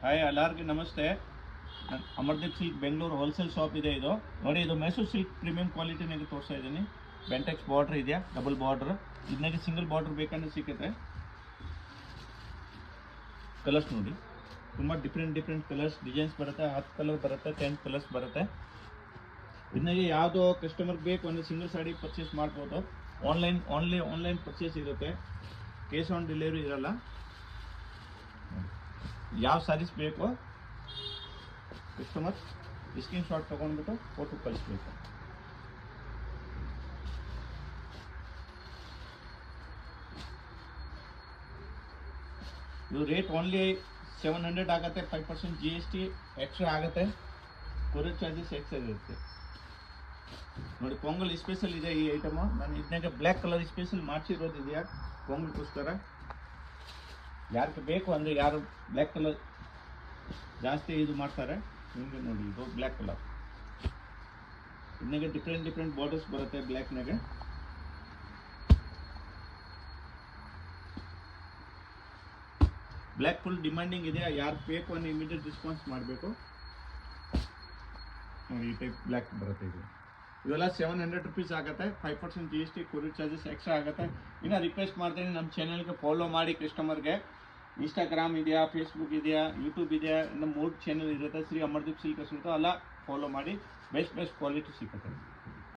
Hi ಎಲ್ಲರಿಗೆ ನಮಸ್ತೆ. ನಾನು Amardeep silk Bengaluru wholesale shop ಇದೆ. ಇದು ನೋಡಿ, ಇದು ಮೈಸೂರು ಸಿಲ್ಕ್ ಪ್ರೀಮಿಯಂ ಕ್ವಾಲಿಟಿನಾಗೆ ತೋರಿಸ್ತಾ ಇದ್ದೀನಿ. ಬೆಂಟೆಕ್ಸ್ ಬಾರ್ಡ್ರ್ ಇದೆಯಾ, ಡಬಲ್ ಬಾರ್ಡ್ರ್. ಇದನ್ನಾಗೆ ಸಿಂಗಲ್ ಬಾರ್ಡ್ರ್ ಬೇಕಂದ್ರೆ ಸಿಗುತ್ತೆ. ಕಲರ್ಸ್ ನೋಡಿ, ತುಂಬ ಡಿಫ್ರೆಂಟ್ ಕಲರ್ಸ್ ಡಿಸೈನ್ಸ್ ಬರುತ್ತೆ. 10 ಕಲರ್ ಬರುತ್ತೆ, 10 ಕಲರ್ಸ್ ಬರುತ್ತೆ. ಇದನ್ನಾಗೆ ಯಾವುದೋ ಕಸ್ಟಮರ್ಗೆ ಬೇಕು ಅಂದರೆ ಸಿಂಗಲ್ ಸಾಡಿ ಪರ್ಚೇಸ್ ಮಾಡ್ಬೋದು. ಆನ್ಲೈನ್ ಪರ್ಚೇಸ್ ಇರುತ್ತೆ, ಕ್ಯಾಶ್ ಆನ್ ಡೆಲಿವರಿ ಇರಲ್ಲ. ಯಾವ ಸ್ಯಾರೀಸ್ ಬೇಕು ಕಸ್ಟಮರ್ ಸ್ಕ್ರೀನ್ ಶಾಟ್ ತೊಗೊಂಡ್ಬಿಟ್ಟು ಫೋಟೋ ಕಳಿಸ್ಬೇಕು. ಇದು ರೇಟ್ ಓನ್ಲಿ 700 ಆಗುತ್ತೆ. 5% GST ಎಕ್ಸ್ಟ್ರಾ ಆಗುತ್ತೆ. ಕೊರಿಯರ್ ಚಾರ್ಜಸ್ ಎಕ್ಸ್ಟ್ರಾ ಇರುತ್ತೆ. ನೋಡಿ, ಪೊಂಗಲ್ ಸ್ಪೆಷಲ್ ಇದೆ ಈ ಐಟಮು. ನಾನು ಇದನ್ನಾಗೆ ಬ್ಲ್ಯಾಕ್ ಕಲರ್ ಸ್ಪೆಷಲ್ ಮಾಡಿಸಿರೋದು ಇದೆಯಾ ಪೊಂಗಲ್ಗೋಸ್ಕರ. ಯಾರಿಗೆ ಬೇಕು ಅಂದರೆ, ಯಾರು ಬ್ಲ್ಯಾಕ್ ಕಲರ್ ಜಾಸ್ತಿ ಇದು ಮಾಡ್ತಾರೆ, ನಿಮಗೆ ನೋಡಿ ಇದು ಬ್ಲ್ಯಾಕ್ ಕಲರ್. ಇದನ್ನಾಗೆ ಡಿಫ್ರೆಂಟ್ ಬಾರ್ಡರ್ಸ್ ಬರುತ್ತೆ ಬ್ಲ್ಯಾಕ್ನಾಗೆ. ಬ್ಲ್ಯಾಕ್ ಫುಲ್ ಡಿಮ್ಯಾಂಡಿಂಗ್ ಇದೆ. ಯಾರು ಬೇಕು ಅಂದರೆ ಇಮಿಡಿಯೇಟ್ ರೆಸ್ಪಾನ್ಸ್ ಮಾಡಬೇಕು. ನೋಡಿ, ಈ ಟೈಪ್ ಬ್ಲ್ಯಾಕ್ ಬರುತ್ತೆ. ಇವೆಲ್ಲ 700 ರುಪೀಸ್ ಆಗುತ್ತೆ. 5% GST, ಕೊರಿಯರ್ ಚಾರ್ಜಸ್ ಎಕ್ಸ್ಟ್ರಾ ಆಗುತ್ತೆ. ಇನ್ನು ರಿಕ್ವೆಸ್ಟ್ ಮಾಡ್ತೀನಿ, ನಮ್ಮ ಚಾನಲ್ಗೆ ಫಾಲೋ ಮಾಡಿ. ಕಸ್ಟಮರ್ಗೆ ಇನ್ಸ್ಟಾಗ್ರಾಮ್ ಇದೆಯಾ, ಫೇಸ್ಬುಕ್ ಇದೆಯಾ, ಯೂಟ್ಯೂಬ್ ಇದೆಯಾ, ಇನ್ನು 3 ಚಾನಲ್ ಇರುತ್ತೆ. ಶ್ರೀ ಅಮರ್ದೀಪ್ ಸಿಲ್ಕ್ ಅಲ್ಲ, ಫಾಲೋ ಮಾಡಿ. ಬೆಸ್ಟ್ ಕ್ವಾಲಿಟಿ ಸಿಗುತ್ತೆ.